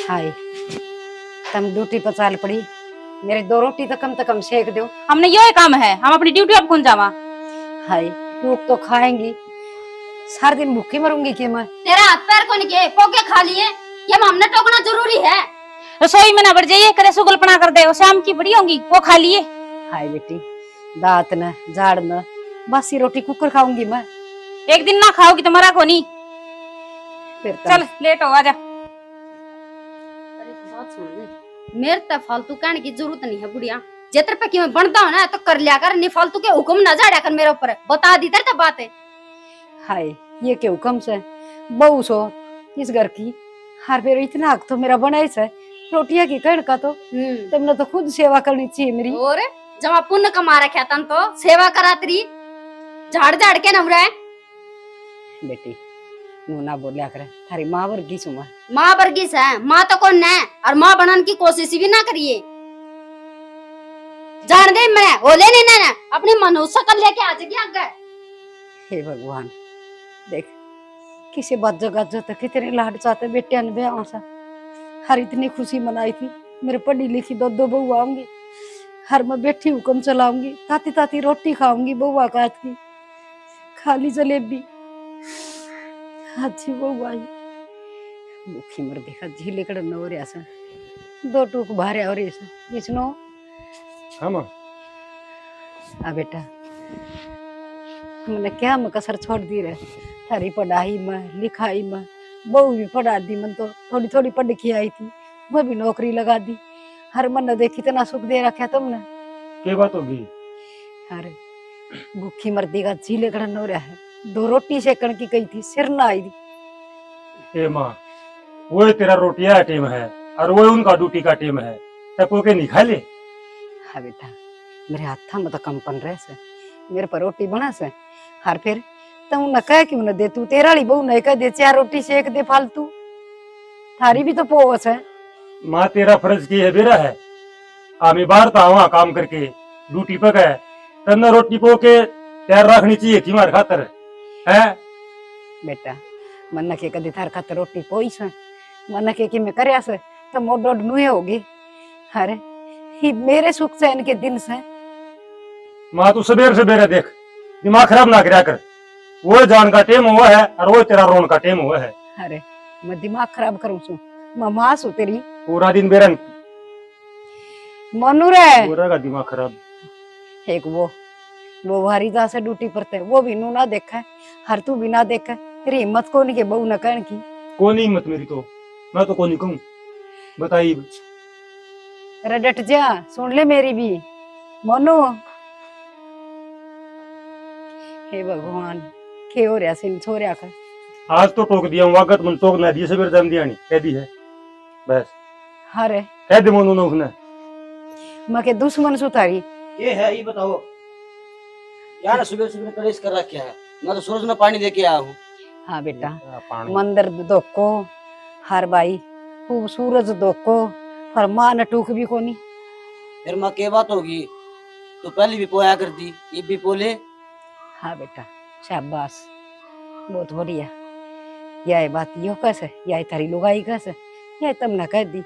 हाय तुम ड्यूटी पर चाल पड़ी। मेरे दो रोटी तो कम सेक दो। हमने यही काम है, हम अपनी ड्यूटी अब कौन जावा। हाय टूक तो खाएंगी, सारा दिन भूखी मरूंगी कि मैं। तेरा हाथ पैर को नहीं पोके खा लिए, ये हमने टोकना जरूरी है। रसोई में ना बढ़ जाइए, करे सुगलपना कर दे, वो शाम की बड़ी होंगी वो खा लिए। हाय बेटी, दांत न झाड़ न बासी रोटी कुकर खाऊंगी मैं। एक दिन ना खाओगी तो मरा को नहीं। फिर चल लेट हो आजा। अरे बात सुन ले, मेरे ते फालतू कहने की जरूरत नहीं है बुढ़िया। जेतर पे कि मैं बनता हूं ना तो कर लिया कर, नहीं फालतू के हुक्म ना झाड़ा कर मेरे ऊपर। बता दी तेरे बात है। हाय ये के हुक्म से बहू सो इस घर की, हर बेर इतना हक तो मेरा बनाई से रोटियां की कण का तो तुमने तो खुद सेवा करनी चाहिए मेरी। और जमा पुण्य कमा रखे तन तो सेवा करा तेरी, झाड़ झाड़ के नवरा है। बेटी नू ना बोलिया करे, थारी माँ वर्गी सु मैं। माँ वर्गीस है, माँ तो कौन है, और माँ बनने की कोशिश भी ना करिए। जान दे मैं होले नहीं ना अपनी मनुष्य कर लेके आ जाएगी आगे। हे भगवान देख किसी बात जगह तो कितने लाड चाहते बेटिया ने ब्याह सा। हर इतनी खुशी मनाई थी, मेरे पढ़ी लिखी दो दो बहू आऊंगी, हर मैं बैठी हुक्म चलाऊंगी, ताती ताती रोटी खाऊंगी बउआ का हाथ की, खाली जलेबी। अच्छी बहू आई भूखी मर देखा झीले कड़ न हो रहा से दो टूक भारे हो रही से जिसनो। हाँ माँ। आ बेटा हमने क्या में कसर छोड़ दी रे, थारी पढ़ाई में लिखाई में बहू भी पढ़ा दी, मन तो थोड़ी थोड़ी पढ़ के आई थी, मैं भी नौकरी लगा दी। हर मन ने देखी इतना सुख दे रखा तुमने। क्या बात होगी? अरे भूखी मर्दी का झीले कड़न हो रहा है, दो रोटी सेकण की कही थी सिर ना आई थी। ए माँ, वो तेरा रोटिया का टेम है और वो उनका ड्यूटी का टेम है, तब के नहीं खा ले। हाँ बेटा मेरे हाथा में तो कंपन रहे से, मेरे पर रोटी बना से, हर फिर तुम न कह क्यों न दे, तू तेरा ली बहू नहीं कह दे चार रोटी सेक दे फालतू, थारी भी तो पोस है। माँ तेरा फर्ज की है बेरा है, आमी बाहर था वहाँ काम करके ड्यूटी पे गए, तन्ना रोटी पो के तैयार रखनी चाहिए थी मार खातर है। बेटा मन के कदी थार खातर रोटी पोई से, मन के कि मैं करया से तो मोड नुए होगी। अरे ही मेरे सुख चैन के दिन से। माँ तू सबेर सबेरे देख दिमाग खराब ना करा कर, वो जान का टेम हुआ है और वो तेरा रोन का टेम हुआ है। अरे मैं दिमाग खराब करूं सु, मैं मां सु तेरी। पूरा दिन बेरन मनु रे पूरा का दिमाग खराब। एक वो वारिदा से ड्यूटी पर थे, वो भी नू ना देखा हर तू भी ना देखा, तेरी हिम्मत को नहीं के बहू न कहन की। कौन हिम्मत मेरी तो, मैं तो कौन कहूँ बताइए। अरे डट जा सुन ले मेरी भी मनु। हे भगवान के हो रहा सिन छोरिया का। आज तो टोक दिया वागत मन टोक ना दिए सबेर जम दिया नहीं कह दी है बस। अरे कह दे मोनू ने उसने मैं के दुश्मन सु तारी। ये है ये बताओ यार, सुबह सुबह कलेश कर रखा है। मैं तो सूरज में पानी देके आया हूँ। हाँ बेटा पानी मंदिर दोको हर बाई खूब सूरज दोको पर मां न टूक भी कोनी। फिर माँ क्या बात होगी, तो पहले भी पोया करती, ये भी पोले। हाँ बेटा शाबाश बहुत बढ़िया, यह बात यो कैसे यह तारी लुगाई कैसे यह तुमने कह दी।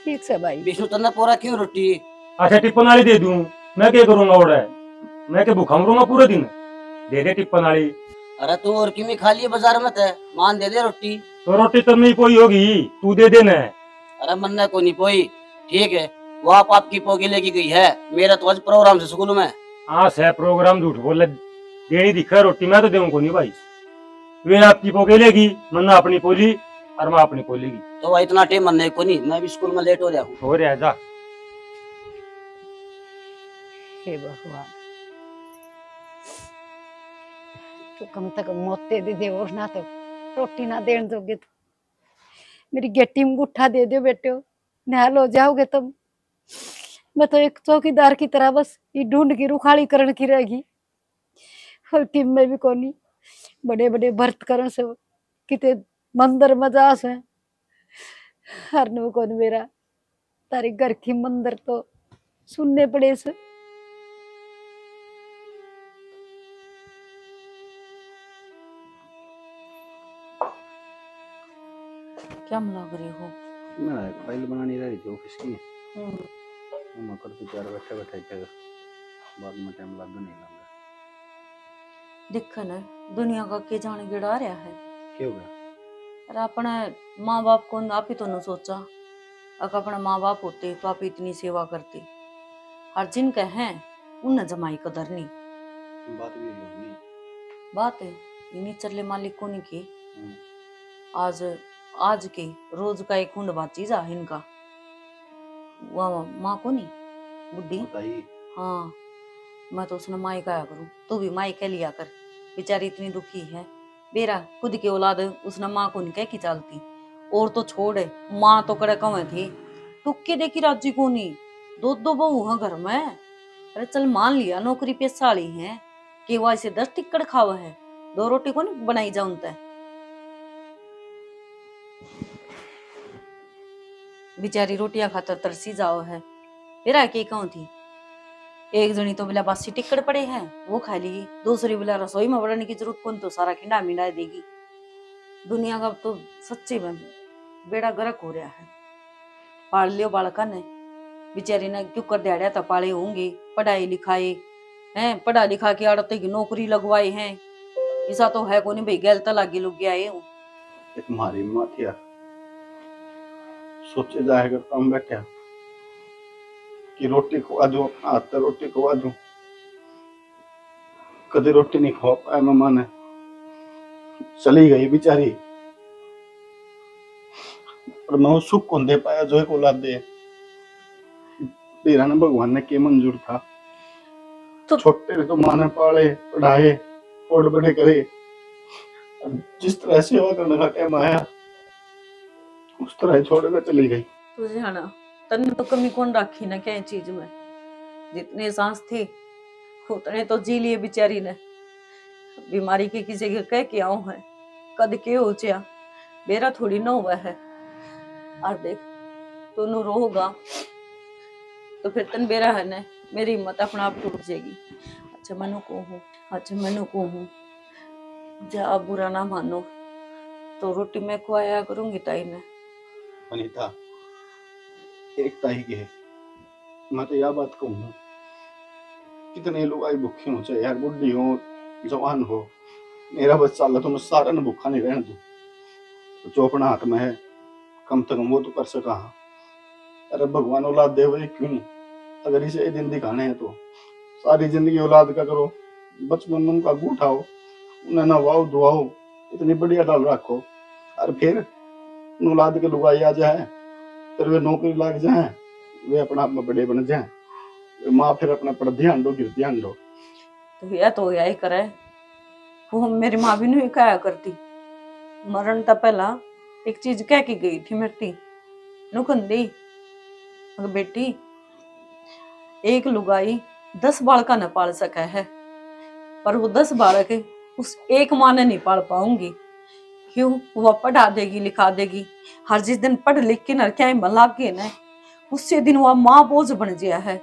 ठीक से भाई विष्णु तन्ना पोरा क्यों रोटी। अच्छा टिप्पन वाली दे दूं, मैं क्या करूंगा उड़ा है, मैं क्या भूखा मरूंगा पूरे दिन। दे दे टिप्पन वाली। अरे तू और किमी खा लिए बाजार में थे, मान दे दे रोटी। तो रोटी तो नहीं कोई होगी, तू दे देना। अरे मन्ना को नहीं पोई, ठीक है वो आप आपकी पोगी लेके गई है, मेरा तो आज प्रोग्राम से स्कूल में। हाँ है प्रोग्राम झूठ बोले देनी दिखा रोटी मैं तो देऊँ को नहीं भाई। वे आपकी पोगे लेगी, मन्ना अपनी पोली और मैं अपनी पोलेगी। तो वह इतना टाइम मन्ने को नहीं, मैं भी स्कूल में लेट हो रहा हूँ। हो रहा है जा। हे भगवान तो कम तक मोते दे दे और ना तो रोटी ना देन दोगे तो मेरी गेटी में गुट्ठा दे दो बेटे, निहाल हो जाओगे तुम। मैं तो एक चौकीदार की तरह बस ये ढूंढ की रुखाड़ी करण की रहेगी, और टीम में भी कोनी बड़े बड़े भर्त करण से किते मंदिर मजास है हर नु कौन मेरा तारी घर की मंदिर तो सुनने पड़े से। क्या लग रही हो? मैं एक फाइल बनानी रही थी ऑफिस की। हम्म। मैं करते चार बैठे बैठे फिर बाद में टाइम लगा नहीं लगा। दिक्कत है दुनिया का के जाने गिड़ा रहा है। क्या हो गया? अरे अपने माँ बाप को आप ही तो न सोचा। अगर अपने माँ बाप होते तो आप इतनी सेवा करते। हर जिनके हैं उन जमाई कदर नहीं। बात भी यही होगी। बात है इन्हीं चले मालिक को नहीं की। हम्म, आज आज के रोज का एक हुंड बात चीज है इनका। वह माँ को नहीं बुढ़ी। बताइए। हाँ मैं तो उसने माई का करूँ तू भी माई कह लिया कर। बेचारी इतनी दुखी है बेरा खुद की औलाद उसने माँ को नहीं कह की चलती। और तो छोड़ माँ तो करे कवे थी टुक्के देखी राजी को नहीं। दो दो बहू है घर में। अरे चल मान लिया नौकरी पेशा वाली है कि वह ऐसे 10 टिक्कड़ खावा है 2 रोटी को नहीं बनाई जाऊं तय। बेचारी रोटियां खातर तरसी जाओ है तेरा के कहूं थी। एक जनी तो बिला बासी टिक्कड़ पड़े हैं वो खा ली। दूसरी बिला रसोई में बढ़ने की जरूरत कौन तो सारा खिंडा मिला देगी। दुनिया का तो सच्चे में बेड़ा गर्क हो रहा है। पाल लियो बालका ने बेचारी ने क्यों कर दिया था पाले होंगे पढ़ाई लिखाए हैं पढ़ा लिखा के आड़ते की नौकरी लगवाए हैं। ऐसा तो है कोनी भाई गलत लागे लुग गया है। एक मारी माथिया सोचे जाएगा काम बैठा कि रोटी खवा दूं अपना हाथ से रोटी खवा दूं। कभी रोटी नहीं खवा पाया मम्मा ने। चली गई बेचारी और मैं वो सुख कौन दे पाया जो एक औलाद दे। तेरा ना भगवान ने के मंजूर था तो छोटे तो माँ ने पाले पढ़ाए और बड़े करे। जिस तरह सेवा करने का टाइम आया उस तरह छोड़कर चली गई। तुझे है ना तन्ने तो कमी कौन राखी ना क्या चीज में। जितने सांस थे उतने तो जी लिए बेचारी ने। बीमारी के किसी के कह के आऊं है कद के ऊंचा मेरा थोड़ी ना हुआ है। और देख तू नु रोगा तो फिर तन बेरा है ना मेरी हिम्मत अपना आप टूट जाएगी। अच्छा मनु को हूँ जा बुरा ना मानो तो रोटी मैं खुआया करूंगी ताई ने। अनीता एक ताई के है मैं तो यह बात कहूँ कितने लोग आई भूखे हो चाहे यार बुढ़ी हो जवान हो। मेरा बच्चा अल्लाह तो मैं सारा न भूखा नहीं रहने दूं। तो जो अपना हाथ में है कम से कम वो तो कर सका। अरे भगवान औलाद दे वही क्यों अगर इसे एक दिन दिखाने हैं तो सारी जिंदगी औलाद का करो। बचपन में उनका गू उठाओ उन्हें नहवाओ धुआओ इतनी बढ़िया डाल रखो और फिर औलाद के लुगाई आ जाए फिर वे नौकरी लग जाए वे अपना आप में बड़े बन जाए। माँ फिर अपना पर ध्यान दो गिर ध्यान दो। तो यह तो यही करे वो मेरी माँ भी नहीं कहा करती। मरण तो पहला एक चीज कह के गई थी मेरी नुकंदी बेटी एक लुगाई 10 बालका न पाल सका है पर वो 10 बालक उस एक माँ ने नहीं पाल पाऊंगी। क्यों वह पढ़ा देगी लिखा देगी हर जिस दिन पढ़ लिख के न क्या मला के न उससे दिन वह माँ बोझ बन गया है।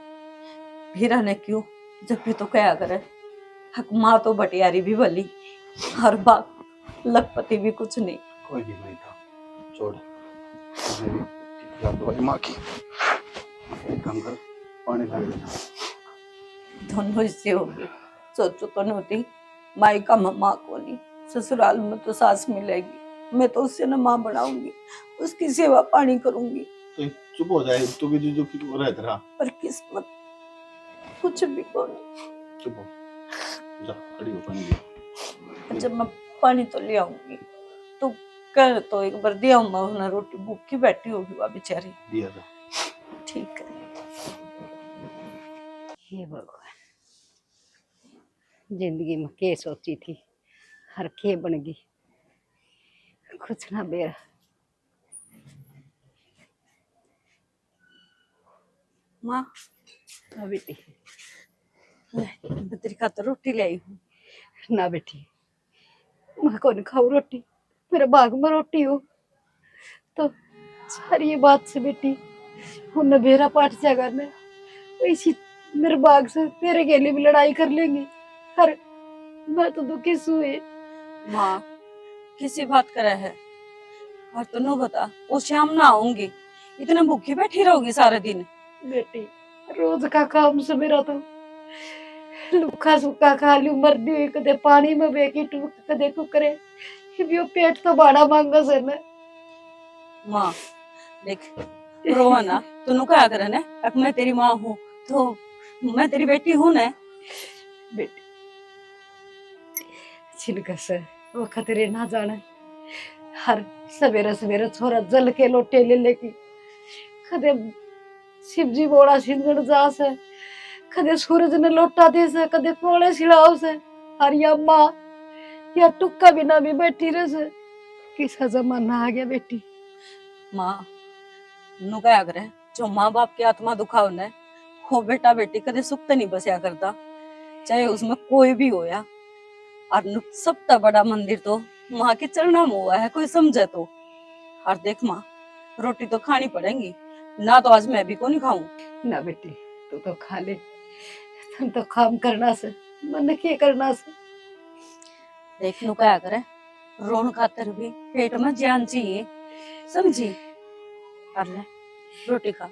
भीरा ने क्यों जब भी तो क्या करे हक माँ तो बटियारी भी भली हर बात लखपति भी कुछ नहीं। कोई नहीं था छोड़ मेरी याद दवाई माँ की एक काम कर पानी ला दे। दोनों इससे होगी सोचो तो नहीं माई का माँ को नहीं ससुराल में तो सास मिलेगी मैं तो उससे न माँ बनाऊंगी उसकी सेवा पानी करूंगी। तो चुप हो जाए तू भी जो की रह रहा पर किस्मत कुछ भी कौन। चुप हो जा खड़ी हो पानी दे। जब मैं पानी तो ले आऊंगी तो कर तो एक बार दिया मैं रोटी भूखी बैठी होगी वह बेचारी। दिया जा ठीक है। हे भगवान जिंदगी में के सोची थी हर के बन गई कुछ ना बेरा। माँ ना बेटी तेरी खातर रोटी ले आई हूँ। ना बेटी मैं कौन खाऊ रोटी मेरे बाग में रोटी हो तो सारी ये बात से बेटी उन्हें बेरा पाठ जागा ने वैसी मेरे बाग से तेरे के लिए भी लड़ाई कर लेंगे। हर मैं तो दुखी सुए। माँ किसी बात करे है और तू बता वो शाम ना आऊंगी, इतने भूखी बैठी रहोगी सारा दिन? बेटी रोज का काम से मेरा तो लुखा सुखा खा लू मरदी हुई, कदे पानी में बेकी टूक कदे कुकरे, भी वो पेट तो बड़ा मांगा से न। माँ देख, रोवा ना, तू क्या करे ना, अब मैं तेरी माँ हूँ तो मैं तेरी बेटी हूँ ना। बेटी छिलका से वो खतरे ना जाने, हर सवेरे सवेरे छोरा जल के लोटे ले लेकी, कदे शिवजी बोड़ा सिंगड़ जा से, कदे सूरज ने लोटा दे से, कदे कोले छिड़ाओ से, और या माँ या टुक्का बिना भी बैठी रह से। किसा जमाना आ गया बेटी। माँ नु क्या करे, जो माँ बाप की आत्मा दुखाव ने वो बेटा बेटी कदे सुख तो नहीं बसया करता, चाहे उसमें कोई भी हो या। और सबसे बड़ा मंदिर तो माँ के चरणों में हुआ है, कोई समझे तो। और देख माँ, रोटी तो खानी पड़ेगी ना, तो आज मैं भी को नहीं खाऊं ना बेटी तू तो खा ले, तुम तो काम करना से, मन के करना से। देख नु क्या करे, रोन खातर भी पेट में जान चाहिए, समझी? कर ले रोटी खा।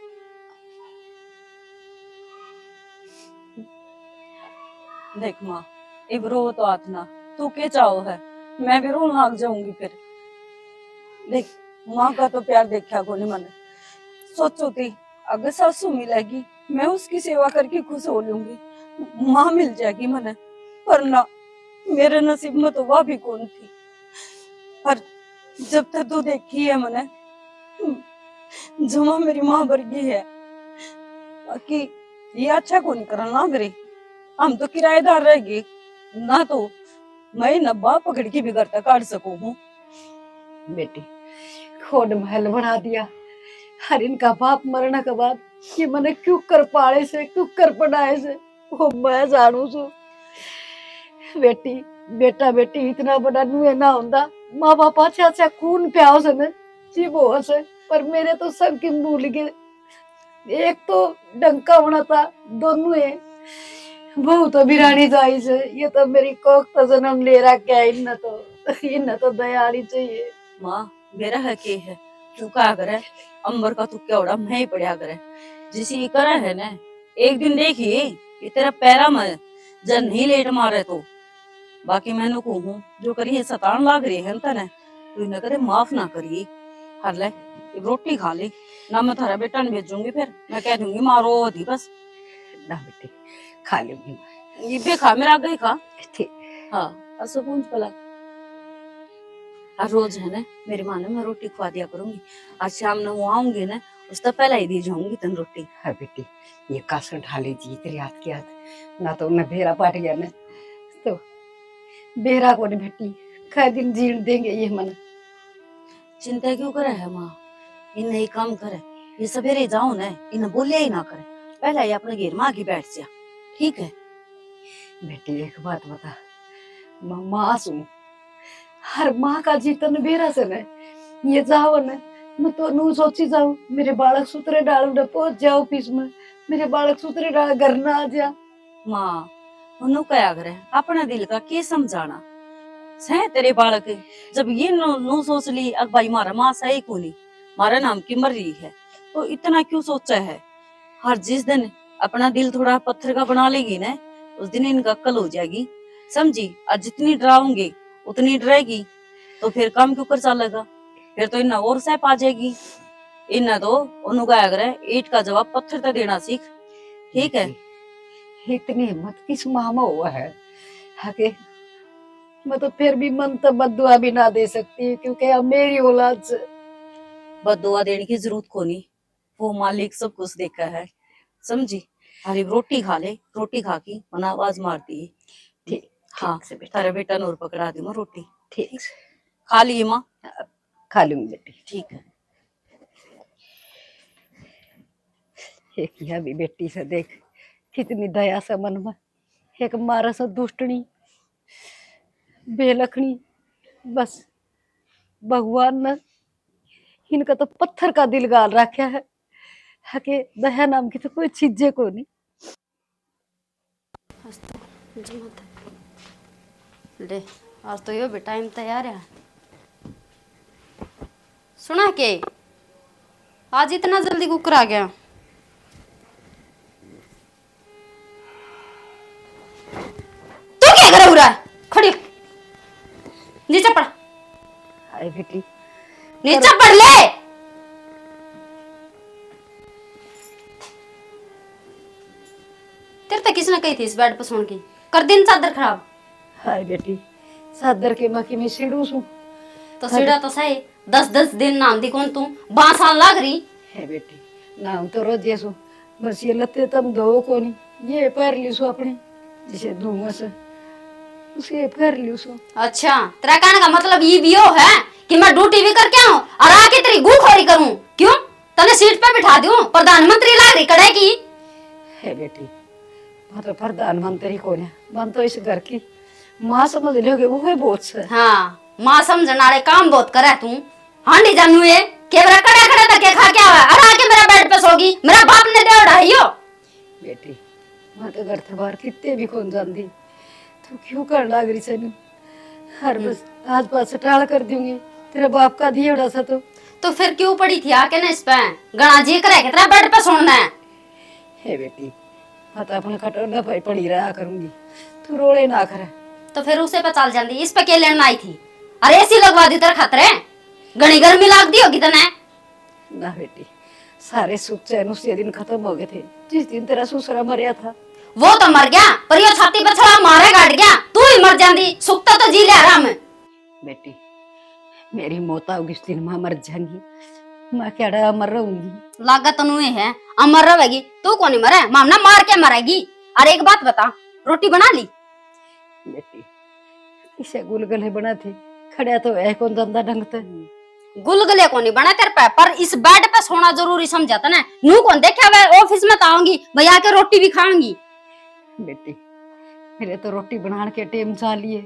देख माँ, अब रो तो आत ना, तू के चाहो है, मैं भी रोन लाग जाऊंगी फिर। देख माँ का तो प्यार देखा को नहीं मैंने, सोचो थी अगर सासू मिलेगी मैं उसकी सेवा करके खुश हो लूंगी, माँ मिल जाएगी मैंने, पर ना, मेरे नसीब में तो वह भी कौन थी। पर जब तक तू देखी है मैंने, जमा मेरी माँ वर्गी है, बाकी ये अच्छा को नहीं करना मेरी, हम तो किराएदार रहेगी ना, तो मैं नब्बा पकड़ के भी घर तक काट सकूं हूँ। बेटी खोड महल बना दिया, हर इनका बाप मरने के बाद ये मैंने क्यों कर पाले से, क्यों कर पढ़ाए से, वो मैं जानू सू। बेटी बेटा बेटी इतना बड़ा नुए ना होता, माँ बाप अच्छा अच्छा खून प्याओ से न जीव हो से, पर मेरे तो सब की भूल गए। एक तो डंका होना था, दोनों है बहू तो बिरानी जाई से, ये तो मेरी कोख तो जन्म ले रखा है, इन तो दया आनी चाहिए। माँ मेरा है के है, तू क्या करे, अंबर का तू क्या उड़ा मैं ही पड़ा करे, जिसे ये करा है ना, एक दिन देखिए ये तेरा पैरा में जब नहीं लेट मारे तो, बाकी मैंने को हूँ जो करिए सतान लाग रही है ना, तो इन्हें कदे माफ ना करिए। हर ले ये रोटी खा ले ना, मैं थारा बेटा ने भेजूंगी, फिर मैं कह दूंगी मारो थी बस। ना बेटी खा लूंगी मैं। ये भी खा, मेरा आगे ही खा। ठीक। हाँ असो पूछ पला, हर रोज है ना मेरी माँ ने मैं रोटी खवा दिया करूंगी, आज शाम में वो आऊंगी ना, उससे पहले ही दी जाऊंगी तन रोटी। हाँ बेटी ये कासर ढाली जी तेरे हाथ की हाथ, ना तो उन्हें बेरा पाट गया ना, तो बेरा को नहीं बेटी कई दिन जीण देंगे ये मन। चिंता क्यों करे है माँ, इन्हें ही काम करे, ये सवेरे जाओ ना, इन्हें बोलिया ही ना करे, पहले ही अपने घेर माँ की बैठ जा, ठीक है? बेटी एक बात बता, मैं माँ हूँ, हर माँ का जीतन बेरा से न, ये जाओ न, मैं तो नू सोची जाऊं मेरे बालक सुतरे डाल न पहुंच जाओ ऑफिस में, मेरे बालक सुतरे डाल घर ना आ जा। माँ उन्हों क्या करे, अपने दिल का के समझाना सह तेरे बालक, जब ये नो सोच ली अब भाई मारा माँ सही को नहीं, मारा नाम की मर रही है, तो इतना क्यों सोचा है? हर जिस दिन अपना दिल थोड़ा पत्थर का बना लेगी ना, उस दिन इनका अक्ल हो जाएगी, समझी? आज जितनी डराओगे उतनी डरेगी, तो फिर काम क्यों कर चलेगा, फिर तो इन्ना और सह पा जाएगी। इन्ना तो उन्हों का अगर ईट का जवाब पत्थर तक देना सीख, ठीक है? इतनी हिम्मत किस माँ में हुआ है, हके मैं तो फिर भी मन तो बदुआ भी ना दे सकती, क्योंकि अब मेरी औलाद से बददुआ देने की जरूरत को नहीं, वो मालिक सब कुछ देखा है, समझी? अरे रोटी खा ले, रोटी खा की मना आवाज मारती है। ठीक। हाँ से बेटा तारा बेटा नूर पकड़ा दी मैं रोटी, ठीक से खा ली माँ? खा लूंगी बेटी। ठीक है। एक यह भी बेटी से देख कितनी दया से मन में, एक मारा सा दुष्टनी बेलखनी, बस भगवान ने इनका तो पत्थर का दिल गाल रखा है, हके दया नाम की तो कोई चीजें को नहीं। ले आज तो यो भी टाइम तैयार है। सुना के आज इतना जल्दी कुकर आ गया। तू क्या कर रहा है? खड़ी हो। नीचे पड़, हाय बेटी, नीचे पड़ ले। तेरे तक किसने कही थी इस बेड पर सोने की? कर दिन चादर खराब। हाय बेटी, सादर के मकी में सीढ़ू सू। तो सीढ़ा तो सही 10-10 दिन नाम दी कौन तू 12 साल लाग रही है बेटी, नाम तो रोज जैसो, बस ये लते तम दो कोनी, ये पैर लिसो अपने जिसे धुआं से उसे पैर लिसो। अच्छा, तेरा कहने का मतलब ये भी हो है कि मैं ड्यूटी भी करके आऊं और आके तेरी गूखोरी करूं? क्यों? तने सीट पे बिठा दूं, प्रधानमंत्री लाग रही कड़े की। है बेटी, मतलब प्रधानमंत्री कौन है? मन तो इस घर की माँ समझ लोगे, वो है बहुत से। हाँ, माँ समझने वाले काम बहुत करे तू। हांडी जानू ये केवरा कड़े कड़े तक खा के आवा और आके मेरा बेड पे सोगी। मेरा बाप ने दे उड़ाइयो। बेटी, मैं तो घर से बाहर कितने भी कौन जानती, तू क्यों कर लाग रही सनू? हर बस आज पास टाल कर दूंगी, तेरे बाप का दिया उड़ा सा तो फिर क्यों पड़ी थी आके ना इस पे गणा जी करे कि तेरा बेड पे सोना है बेटी, मैं तो अपने खटोला भाई पड़ी रहा करूंगी, तू रोले ना करे। तो फिर उसे पे चल जाती, इस पे क्या लेना आई थी? अरे ऐसी लगवा दी तेरे खतरे, गणी गर्मी लाग दी होगी तने। ना बेटी, सारे सुख चैन उसी दिन खत्म हो गए थे जिस दिन तेरा ससुरा मरिया था। वो तो मर गया, पर ये छाती पे छड़ा मारे गाड़ गया, तू ही मर जाती, सुखता तो जी ले आराम। बेटी, मेरी मौत आओगी उस दिन, मैं मर जाऊंगी, मैं क्या अमर रहूंगी। लागत तो नुए है, अमर रहेगी, तू कौन मरे? मामना मार के मरेगी। अरे एक बात बता, रोटी बना ली? बेटी, इसे गुलगुले बना थे, खड़ा तो है कौन धंधा ढंग से। गुलगुले को नहीं बना तेरे पे, पर इस बेड पे सोना जरूरी समझाता ना। नू कौन देखा मैं ऑफिस में तो आऊंगी भैया के रोटी भी खाऊंगी। बेटी, मेरे तो रोटी बनाने के टाइम चालिए,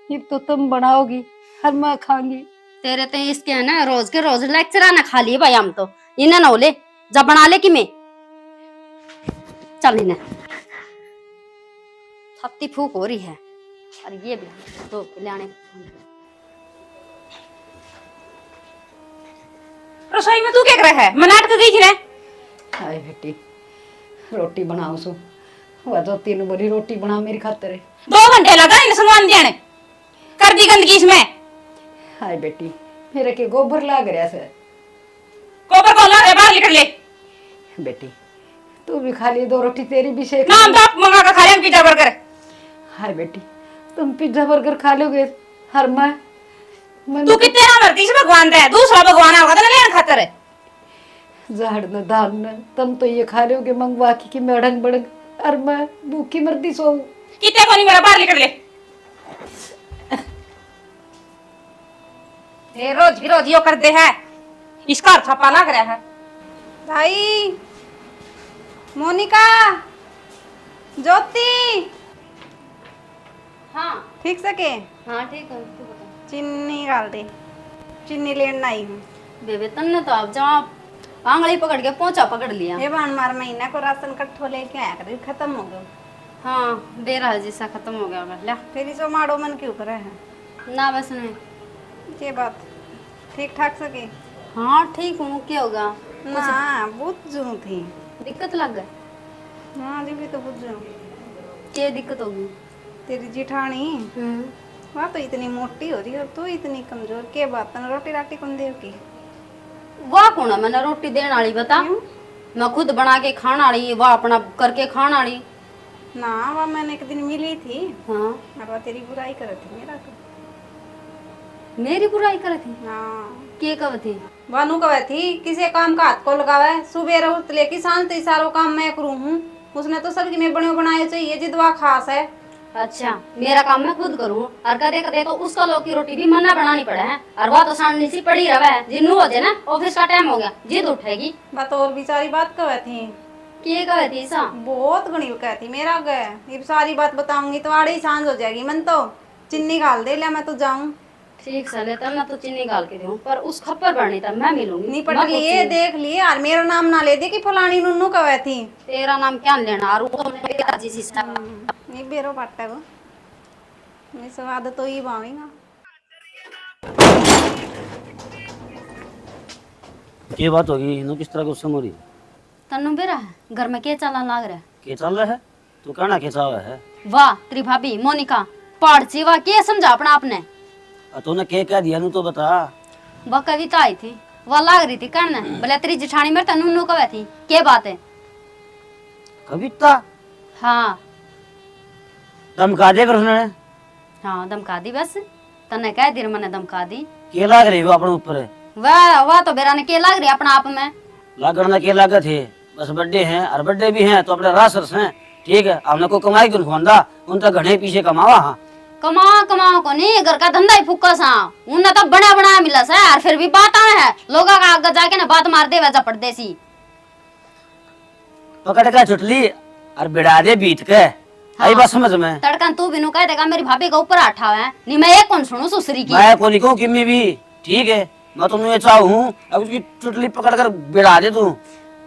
फिर तो तुम बनाओगी और मैं खाऊंगी। तेरे तो इसके है ना रोज के रोज लेक्चर आना खा लिए भाई, हम तो इन्हें ना ले जब बना ले कि मैं चल इन्हें छत्ती फूक हो रही है। और ये भी तो लाने रसोई में तू क्या कर रहा है? मैं नाटक देख रहा है। हाय बेटी, रोटी बनाओ सो, वह तो 3 बोली रोटी बना मेरी खातिर है। 2 घंटे लगा इन सामान देने, कर दी गंदगी इसमें। हाय बेटी, मेरे के गोबर लाग रहा से। गोबर को ला बाहर निकल ले। बेटी, तू भी खा ली 2 रोटी, तेरी भी शेख। नाम तो मंगा कर खा ले पिज्जा बर्गर। हाय बेटी, तुम पिज्जा बर्गर खा लोगे हर मैं तू कितने ना मरती से भगवान दे, दूसरा भगवान होगा तो लेन खातर है। झाड़ न दाल न, तुम तो ये खा लोगे मंगवा की मेढ़ंग बड़ंग, और मैं भूखी मरती सो। कितने को नहीं मेरा बाहर निकल ले। ये रोज यो कर दे है, इसका थप्पा लग रहा है। भाई, मोनिका, ज्योति, हाँ ठीक सके? हाँ ठीक है, तू बता। चीनी डाल दे, चीनी लेना आई हूँ। बेबे तन्ने तो अब जहाँ आंगली पकड़ के पोंछा पकड़ लिया। ये बार मार महीना को राशन कट्ठो लेके आया कर, खत्म हो गया। हाँ बेरा जैसा खत्म हो गया होगा। ला फिर इसे माड़ो मन क्यों करे है? ना बस नहीं। ये बात ठीक ठाक सके? हाँ ठीक हूँ, क्या होगा? ना बुझ जू थी, दिक्कत लग गई? हाँ जी भी तो बुझ जू। क्या दिक्कत होगी? तेरी जिठानी वह तो इतनी मोटी हो रही और तू इतनी कमजोर, के बात तने रोटी राटी कौन देव की? वाह कौन है मैंने रोटी देने वाली बता? मैं खुद बना के खाना वाली, वाह अपना करके खाना वाली। ना वह मैंने एक दिन मिली थी, हाँ और वह तेरी बुराई कर थी मेरा तो। मेरी बुराई करे थी? हाँ के कब थी? बानू कहे थी किसी काम का हाथ को लगावे, सुबह रहो लेके शांत ही सारो काम मैं करूँ हूँ। उसने तो सबकी मैं बने बनाए चाहिए जिदवा खास है। अच्छा मेरा काम मैं खुद करूँ और कदे कदे तो उसका लोग की रोटी भी मना बनानी पड़े है, और वह तो सामने सी पड़ी रहे जिन्नू हो जाए ना ऑफिस का टाइम हो गया जिद उठेगी। बात और बेचारी बात कहे थी, के कहे थी सा? बहुत घनी कहती मेरा गए, ये सारी बात बताऊंगी तो आड़े ही सांझ हो जाएगी। मन तो चिन्नी गाल दे लिया, मैं तो जाऊं। ठीक सले तब मैं तो चीनी गाल के दूं, पर उस खप्पर बढ़नी तब मैं मिलूंगी। निपट लिए देख लिए, और मेरा नाम ना ले दे कि फलानी नुन्नू कहे थी। तेरा नाम क्या लेना? और वो मेरा जी सिस्टम नहीं बेरो पट्टा को मैं स्वाद तो ही बावेगा। ये बात होगी इन्हों किस तरह गुस्सा हो रही तन्नू बेरा घर में के चलन लाग रहा है? क्या चल रहा है तू कहना कैसा हुआ है वाह तेरी भाभी मोनिका पाड़ची वाह के समझा अपना आपने तूने क्या कह दिया नू तो बता वह कविता आई थी वह लाग रही थी कहना बोले तेरी जेठानी मेरे तन्नू नू कवे थी के बात है? कविता हाँ धमका दे कर उसने हाँ धमका दी बस तन्ने कह दी मैंने धमका दी क्या लाग रही वो अपने ऊपर वाह तो बेरा ने के लाग रही अपना आप में लागना के लागत है बस बर्थडे हैं और बर्थडे भी हैं तो अपने रासरस हैं ठीक है हमने को कमाई क्यों खोंदा उन तक घने पीछे कमावा हाँ कमाओ को नहीं घर का धंधा ही फुक्का सा उन्हें तो बना बनाया मिला सा और फिर भी बात आए है लोगों का आगे जाके ना बात मार दे वैसा परदेसी पकड़ का छुटली और बिड़ा दे बीत के आई बात समझ में तड़कन तू बिनु कह देगा मेरी भाभी का ऊपर आठा है नहीं मैं एक कौन सुनू सुसरी की मैं को लिखूं किम्मी भी ठीक है मैं तुम्हें ये चाहूँ अब उसकी चुटली पकड़ कर बिड़ा दे तू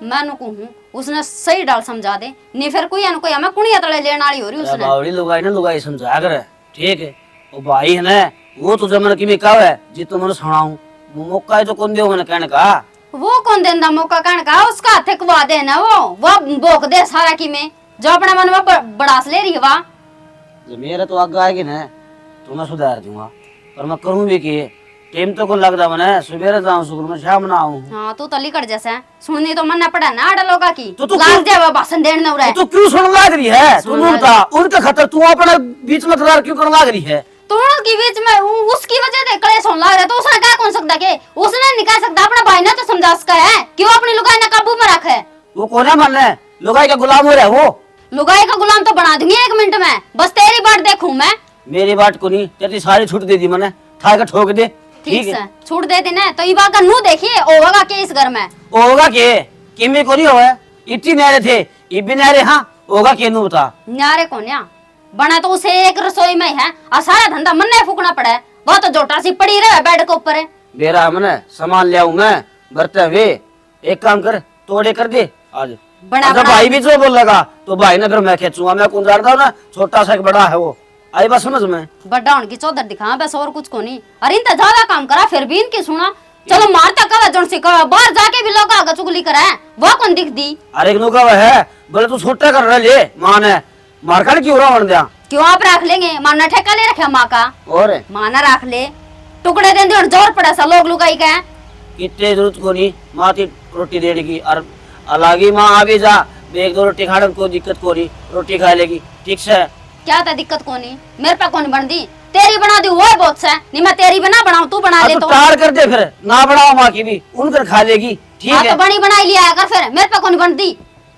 मैं नुकू हूँ उसने सही डाल समझा दे नहीं फिर कोई कोई हमें कुड़िया तले लेने वाली हो रही उसने बावड़ी लुगाई ना लुगाई समझा कर ठीक है वो भाई है ना वो तुझे मैंने किमी कहा है जी तुम मैंने सुनाऊं मौका है तो कौन दियो मैंने कहने का वो कौन देंदा मौका कहने का उसका हाथ कवा दे ना वो भोग दे सारा की में जो अपने मन में बड़ास ले रही है वाह जब मेरा तो आगे आएगी ना तो मैं सुधार दूंगा पर मैं करूँ भी कि टाइम तो कौन लगता मैंने सुबह जाऊँ स्कूल में शाम ना आऊँ हाँ तू तो लिकड़ जैसे सुननी तो मन पड़ा ना आड़ा लोगा की तो लाग जाए भाषण देने न रहे तो क्यों सुन लाग रही है तू उनका उनका खतर तू अपने बीच में तकरार क्यों करने लाग रही है तो उनकी बीच में उसकी वजह से क्लेश होने लग रहा है तो उसने क्या कौन सकता के उसने नहीं कह सकता अपना भाई ने तो समझा सका है कि वो अपनी लुगाई ने काबू में रखे वो कौन है मन है लुगाई का गुलाम हो रहा है वो लुगाई का गुलाम तो बना दूंगी 1 मिनट में बस तेरी बात देखूं मैं मेरी बात को नहीं तेरी सारी छूट दे दी मैंने ठा के ठोक दे ठीक है छूट दे देना तो ये बात का नू देखिए होगा के इस घर में होगा के किमी को नहीं होगा इतनी न्यारे थे ये भी न्यारे हाँ होगा के नू बता न्यारे कौन या बना तो उसे एक रसोई में है और सारा धंधा मन ने फूकना पड़ा है वो तो जोटा सी पड़ी रहे बेड के ऊपर है बेरा मैंने सामान ले आऊं मैं बरते हुए एक काम कर तोड़े कर दे आज बड़ा अच्छा भाई भी जो बोल लगा तो भाई ने फिर मैं खींचूंगा मैं कौन जानता हूँ ना छोटा सा एक बड़ा है वो आई बात समझ में बड़ा उनकी चौधर दिखा बस और कुछ को नहीं अरे इनता ज्यादा काम करा फिर भी इनकी सुना चलो मारता कवा जोन से कवा बाहर जाके भी लोग आगे चुगली करा है वो कौन दिख दी अरे एक नुका है बोले तू छोटा कर रहा ले माँ ने मारकर क्यों रहा बन दिया क्यों आप रख लेंगे माना ठेका ले रखे माँ का और माना रख ले टुकड़े देंगे और जोर पड़ा सा लोग लुगाई का इतने जरूरत को नहीं माँ की रोटी देने की और अलग माँ आ भी जा एक दो रोटी खाने को दिक्कत को नहीं रोटी खा लेगी ठीक से क्या था दिक्कत को नहीं मेरे पे कौन बन दी तेरी बना दी वो बहुत से नहीं मैं तेरी बना बनाऊं तू बना दे तो टार कर दे फिर ना बनाओ माँ की भी उनकर खा लेगी ठीक है तो बनी बनाई लिया कर फिर मेरे पे कौन बन दी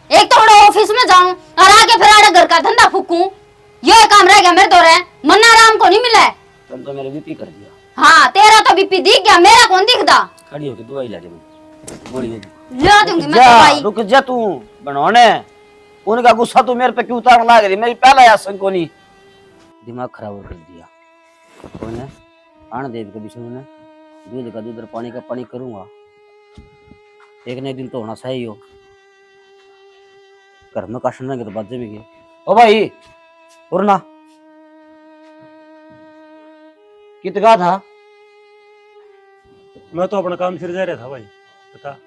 एक तो ऑफिस में जाऊं और आगे फिर आड़े घर का धंधा फूकूं ये काम रह गया मेरे दौरे मन्ना राम को नहीं मिला तुम तो मेरे बीपी कर दिया हाँ तेरा तो बीपी दिख गया मेरा कौन दिखदा खड़ी होके दवाई ला दे गोली ला दूंगी मैं दवाई रुक जा तू बनौने उनका गुस्सा तू मेरे पे क्यों उतारने लग रही मेरी पहला यासन को नहीं दिमाग खराब कर दिया कौन है आने देव के विष्णु ने दूध का दूध पानी का पानी करूंगा एक न एक दिन तो होना सही हो घर में काशन रहेंगे तो बाजे भी गए ओ भाई उड़ना कितना था मैं तो अपना काम फिर जा रहा था भाई बता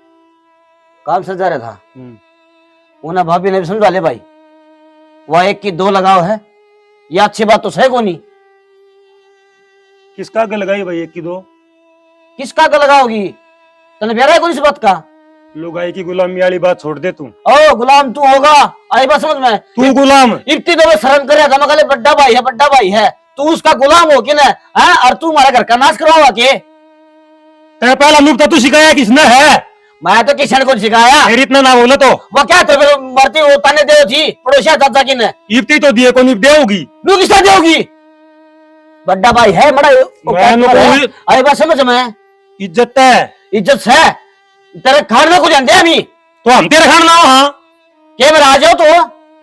काम से जा रहा था उन्हें भाभी ने भी समझा ले भाई वह एक की 2 लगाव है यह अच्छी बात तो सही को नहीं किसका आगे लगाई भाई 1 की 2 किसका आगे लगाओगी तने प्यारा है कौन सी बात का लुगाई की गुलामी वाली बात छोड़ दे तू ओ गुलाम तू होगा आई बात समझ में तू गुलाम इतनी तो मैं शर्म कर रहा था मैं बड्डा भाई है तू उसका गुलाम हो कि ना है और तू हमारे घर का नाश करवाओगा के तेरा पहला नुक्ता तू सिखाया किसने है मैं तो किशन को सिखाया फिर इतना ना बोला तो वो क्या तो फिर मरती वो ताने दे थी पड़ोसिया चाचा की ने इफ्ती तो दिए को नहीं देगी तू किसका देगी बड्डा भाई है बड़ा आई बात समझ में इज्जत है इज्जत है तेरे खाने को जानते हैं अभी तो हम तेरे खाना हाँ के मेरा आ जाओ तो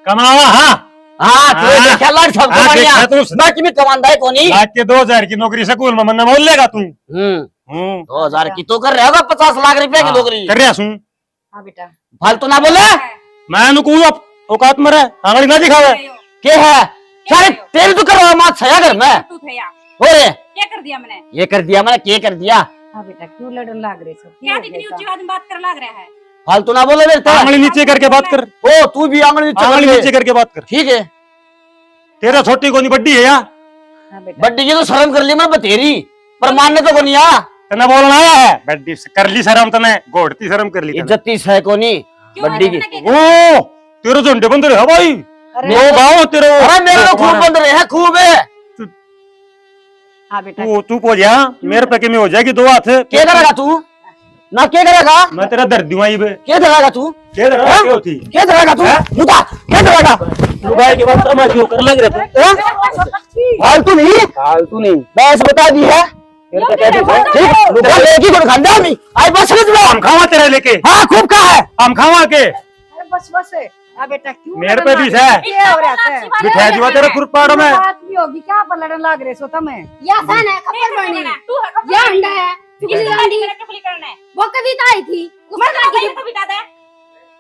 कमावा हाँ हाँ क्या लाड सब मैं तुम्हें कमांदा है कोनी आज के 2000 की नौकरी स्कूल में मन्ना बोल लेगा तू 2000 की तो कर रहे होगा 50 लाख रुपए की नौकरी कर रहा सुन हाँ बेटा फालतू ना बोले मैं अनुकूल औकात में रहे आंगली ना दिखावे के है सारे तेरे तो करवा मात सया घर में तू थे या हो रे क्या कर दिया मैंने ये कर दिया मैंने क्या कर दिया हाँ बेटा क्यों लड़न लाग रहे हो? क्या इतनी ऊंची आवाज में बात कर लग रहा है? फालतू ना बोले बेटा। आंगली नीचे करके बात कर। ओ तू भी आंगली आंगली नीचे करके बात कर। ठीक है। तेरा छोटी कोनी बड्डी है या? हाँ बेटा बड्डी की तो शर्म कर ली मैं बतेरी, पर मानने तो कोनी आ। तना बोलना आया है बड्डी से कर ली शर्म तने, घोड़ती शर्म कर ली तने। इज्जती है कोनी क्यों बड्डी की। ऐसा क्या ओ तेरे झंडे बंद रहे भाई। अरे वो गाँव तेरे। अरे मेरे तो खूब बंद रहे हैं, खूब है। हाँ बेटा तू पो जा मेरे पे में हो जाएगी दो हाथ। क्या करेगा तू ना, क्या करेगा? मैं तेरा दर्द दूंगा ये। क्या करेगा तू? क्या दर्द क्या होती? क्या करेगा तू? मुदा क्या करेगा? लुगाई के बाद मैं क्यों कर लग रहा था? फालतू नहीं बस बता दी है। ठीक लुगा लेके कोण खांदा मी आई बस हम खावा तेरा लेके। हां खूब का है हम खावा के अरे बस बस है। हाँ बेटा क्यों मेरे लड़न पे लाग भी रहे है। हो? क्या हो रहा है? बिठा दिया तेरे खुरपाड़ में। बात भी होगी क्या पर लड़न लाग रहे हो तुम्हें? या सन है खबर बनी तू या अंडा है चुगली अंडी चुगली करना है? वो कविता आई थी मैं उसमें तो बता दे।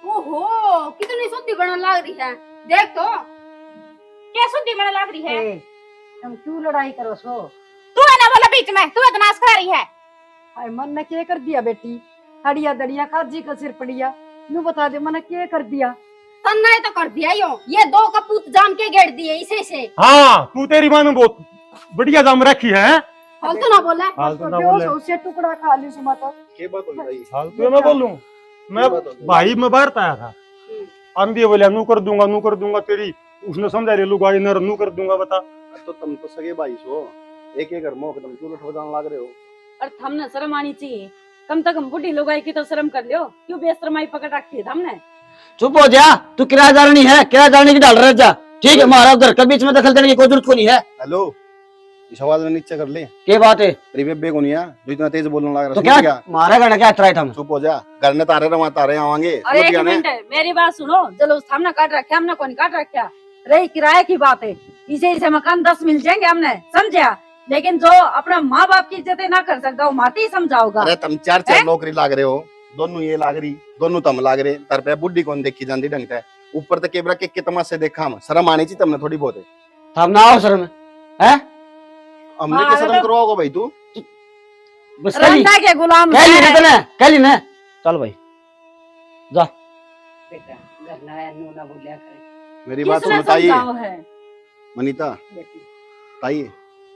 ओहो कितनी शुद्धि बनने लग रही है देख तो। क्या सुधी मन लग रही है? ए, तुम क्यों लड़ाई करो सो? तू है ना बोला बीच में, तू बदमाश करा रही है। हाय मन ने क्या कर दिया बेटी? हड़िया दड़िया काजी का सिर पड़िया नू बता दे मन क्या कर दिया? तन्ना ही तो कर दिया यो ये दो कपूत जाम के गेड़ दिए इसे से। हाँ तू तेरी माँ ने बहुत बढ़िया जाम रखी है। फालतू ना बोला। फालतू ना बेहोश बोले। हो से टुकड़ा खा ली सुमा तो। ये बात हो गई। फालतू मैं बोलूं? मैं भाई मैं बाहर आया था। आंधी बोले नू कर दूंगा तेरी। उसने समझा रे लुगाई नर नू कर दूंगा बता। तो तुम तो सगे भाई सो एक घर में तुम क्यों लठ बजाने लग रहे हो? और हमने शर्म आनी चाहिए, कम से कम बुढ़ी लोगाई की तो शर्म कर लियो। क्यों बेशरमाई पकड़ रखी है हमने? चुप हो जा, तू किराएदार नहीं है, किराएदार की डाल रहा जा। ठीक है हमारा घर के बीच में दखल देने की कोई जरूरत को नहीं है। हेलो इस आवाज में नीचे कर ले। क्या बात है? तेरी बेबे को नहीं है जो इतना तेज बोलने लग रहा तो समझ क्या गया? मारा करना क्या ट्राई हम? चुप हो जा, घर ने तारे रवा तारे आवांगे अरे समझ एक गया ना? मिनट मेरी बात सुनो, जलूस हमने काट रखा, हमने कौन काट रखा? रही किराए की बात है, इसे मकान 10 मिल जाएंगे हमने, समझा? लेकिन जो अपना माँ बाप की इज्जत ना कर सकता वो माती ही समझाओगा। अरे तुम चार नौकरी लाग रहे हो, दोनों ये लाग रही दोनों तम लाग रहे। तर पे बुढ़ी कौन देखी जाती ढंग से ऊपर तक केबरा के तमाशे देखा हम शर्म आनी चाहिए तुमने थोड़ी बहुत है। हम ना आओ शर्म है? हमने क्या शर्म करवाओगे भाई तू? बस कली रंडा के गुलाम कली ने चल भाई जा। बेटा घर ना आया नू ना बोलिया करे मेरी बात किसने सुनो ताई समझाओ है? मनीता बेटी। ताई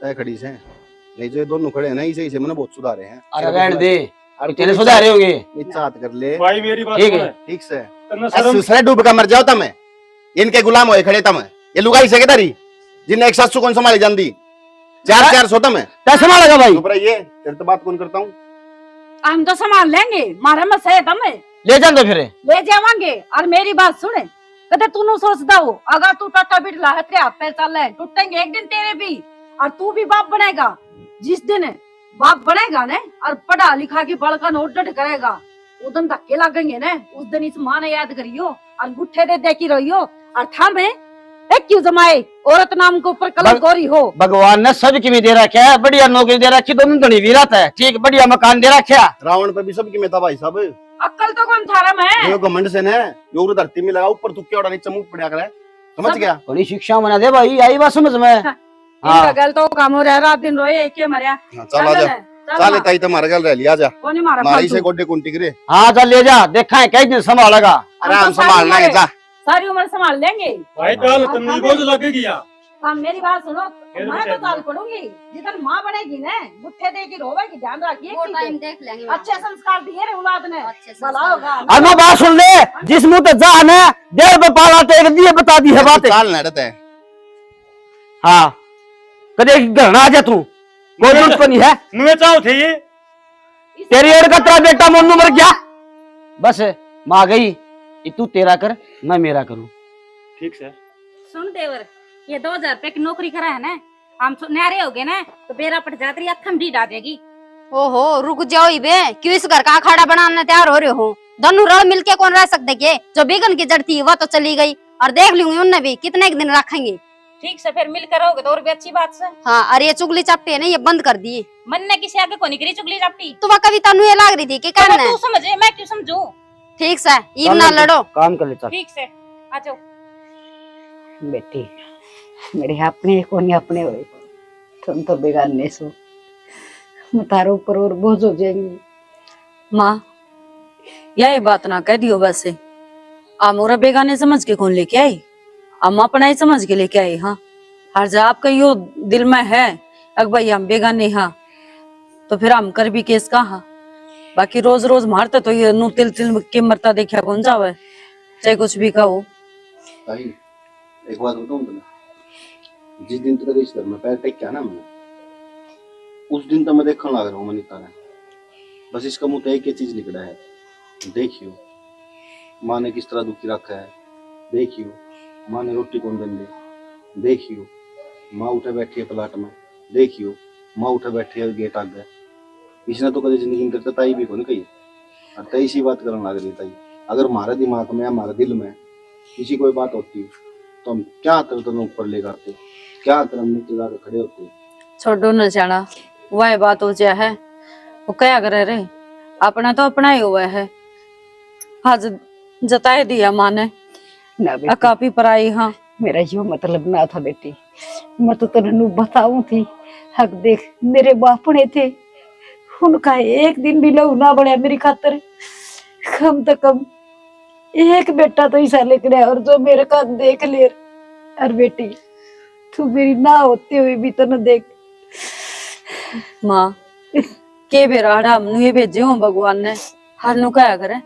तय खड़ी से नहीं जो ये दोनों खड़े हैं ना इसे इसे मैंने बहुत सुधारे हैं। अरे रहने दे, अरे तेरे सुधारे होंगे। नीचा हाथ कर ले भाई मेरी बात ठीक सुन। है। ठीक से तन्ना शर्म दूसरे डूब का मर जाओ तम इनके गुलाम होए खड़े तम ये लुगाई से तारी जिन्हें एक सासू कौन संभाली जाती चार सोता में कैसे मारेगा भाई? चुप रहिए तेरे तो बात कौन करता हूँ। हम तो संभाल लेंगे, मारा मत सहे हमें ले जान दो फिर। ले जावांगे। और मेरी बात सुने, कदे तू नु सोचता हो अगर तू टाटा बिठला है तेरे हाथ पैर चल रहे टूटेंगे एक दिन तेरे भी, और तू भी बाप बनेगा। जिस दिन बाप बनेगा ने और पढ़ा लिखा के बड़का नोट डट करेगा उस दिन धक्के लगेंगे ने, उस दिन इस माँ ने याद करियो और गुट्ठे दे देखी रहियो और थामे एक क्यों जमाए औरत नाम के ऊपर कलम गोरी हो। भगवान ने सब की दे रखा है, बढ़िया नौकरी दे रखी, दोनों धनी वीरत है। ठीक बढ़िया मकान दे रखा। रावण पे भी सबकी में था भाई साहब। अक्ल तो कौन थारा में जो घमंड से ने जो उधर धरती में लगा ऊपर तू क्या नीचे मुंह पड़ा करे समझ गया? थोड़ी शिक्षा बना दे भाई, आई बात समझ में। इनका गल तो काम हो रहा है, रात दिन रोए एक के मरिया। हाँ, चल आ जा चल ताई तुम्हारे गल रह लिया जा कौन ही मारा मारी से फालतू? गोड्डे कुंटी करे। हाँ चल ले जा, देखा है कई दिन संभालेगा। आराम संभालना है जा। सारी उम्र संभाल लेंगे। भाई कल तन्नी बोझ लगेगी या? हाँ मेरी बात सुनो, फिर मैं क्या तो चाल पड़ूंगी जिधर माँ बनेगी ने गुट्ठे दे की रोवेगी, ध्यान रखिए। वो ठीक टाइम है? देख लेंगे अच्छे संस्कार दिए रे औलाद ने, अच्छे भला संस्कार। होगा। अनु बात सुन ले, जिस मुंह तो जान है देर पे पाला टेक दिए बता दी है बात। चाल नड़त है हाँ कदे घर ना आ जा तू, कोई जरूरत को नहीं है। नुए चाहो थे ये तेरी एड़ का तेरा बेटा मोनू मर गया, बस माँ गई। ये तू तेरा कर मैं मेरा करूँ। ठीक से सुन देवर, ये 2000 रुपए की नौकरी करा है ना, हम न्यारे हो गए ना तो बेरा पट जाती अखम डी डा देगी। ओहो रुक जाओ इबे क्यों इस घर का अखाड़ा बनाने तैयार हो रहे हो? दोनों रल मिलके कौन रह सकते के? जो बिगन की जड़ थी वह तो चली गई और देख लूंगी उनने भी कितने एक दिन रखेंगे। ठीक से फिर मिलकर रहोगे तो और भी अच्छी बात से। हाँ अरे ये चुगली चापटी है ना ये बंद कर दी। मन ने किसी आगे को नहीं करी चुगली चापटी। तो वह कविता नुए लाग रही थी कि तो करना तू समझे मैं क्यों समझू? ठीक से इब ना लड़ो। काम कर ले चल। ठीक से आ जाओ। बेटी मेरे अपने कोनी अपने हुए तुम तो बेगाने सो मैं तारो ऊपर और बोझ हो जाएंगी। माँ यही बात ना कह दियो वैसे। आ मोरा बेगाने समझ के कौन लेके आई, हम अपना ही समझ के लेके आई। हाँ हर जा आपका यो दिल में है अग भाई हम बेगाने हाँ, तो फिर हम कर भी केस कहा। बाकी रोज रोज मारते तो ये नु तिल तिल के मरता देखा कौन जावे, चाहे कुछ भी कहो। ताई एक बात बताऊं तुम्हें, जिस दिन तक इस घर में पैर टेक किया ना मैंने, उस दिन तक मैं देखने लग रहा हूँ मनीता ने। बस इसका मुंह तो एक ही चीज निकला है, देखियो माँ ने किस तरह दुखी रखा है, देखियो माँ ने रोटी कौन देंगे, देखियो माँ उठे बैठी है प्लाट में, देखियो माँ उठे बैठी है गेट आगे। इसने तो कभी जिंदगी में करता ताई भी कौन कही, और ताई इसी बात करने लग रही। ताई अगर हमारे दिमाग में हमारे दिल में किसी कोई बात होती तो हम क्या तरह ऊपर ले जाते, क्या तरह नीचे जाकर खड़े होते। छोड़ो न जाना, वह बात हो जाए है, वो क्या करे रे, अपना तो अपना ही हुआ है। आज जताए दिया माँ ने ना बेटी, काफी पराई। हाँ मेरा यो मतलब ना था बेटी, मैं तो तेनू बताऊं थी। हक देख मेरे बापने थे, उनका एक दिन भी लहू ना बढ़िया मेरी खातर। कम तो कम एक बेटा तो ऐसा लेकर आया, और जो मेरे का देख ले। और बेटी तू मेरी ना होते हुए भी तो न देख। माँ के बेराड़ा हमनु ये भेजे हो भगवान ने, हर नु क्या करे।